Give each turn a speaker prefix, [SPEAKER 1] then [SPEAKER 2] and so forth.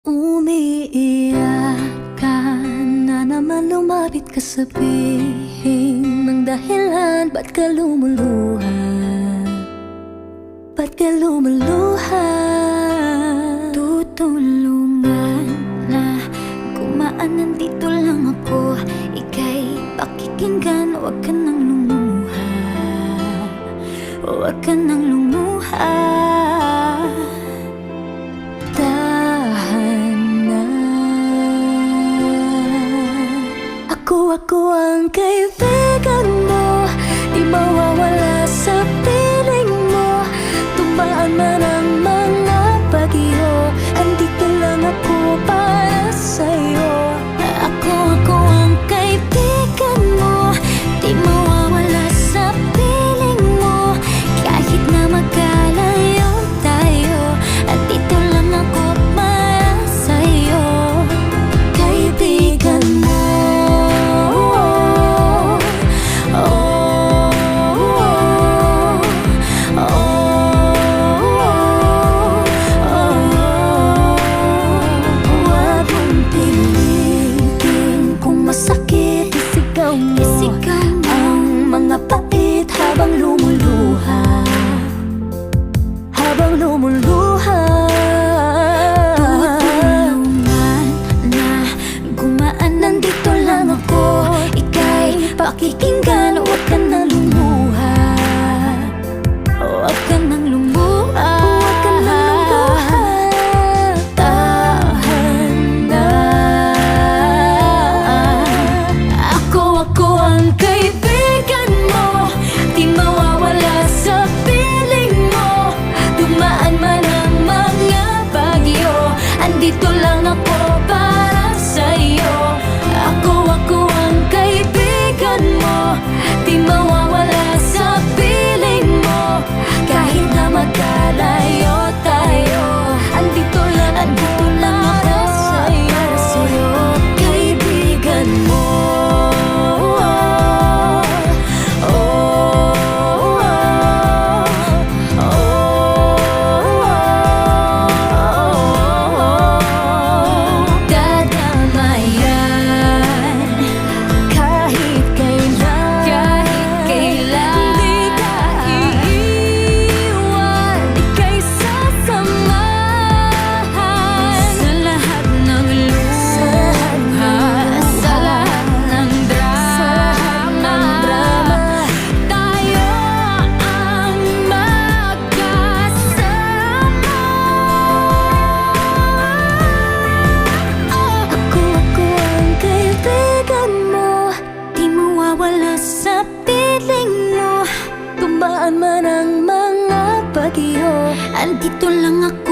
[SPEAKER 1] Umiiyak ka na naman, lumapit ka, sabihin ng dahilan. Ba't ka lumuluha? Ba't ka lumuluha? Tutulungan na gumaan, nandito lang ako. Ika'y pakikinggan, huwag ka nang lumuha. Huwag ka nang lumuha. Ako ang kaibigan mo, di mawawala sa piling mo. Tumaan man ang mga bagyo, andito lang ako para sa'yo. Ako ang kaibigan mo, di mawawala sa piling mo. Kahit na magkalayo tayo, andito lang ako para sa'yo. Kaibigan mo, ang mga pait habang lumuluha. Habang lumuluha. Tutulungan na gumaan, nandito lang ako. Ika'y pakikinggan, huwag ka nang lumuha. Huwag ka nang lumuha. Huwag ka nang lumuha. Tahan na. Ako ang kaibigan mo, di mawawala sa piling mo. Dumaan man ang mga bagyo, andito lang ako para sa'yo. Ako ang kaibigan mo, di mawawala sa piling mo. Kahit na magkalayo tayo, andito lang ako para sa'yo. Kaibigan mo. Sa piling mo, tumaan man ang mga bagyo, andito lang ako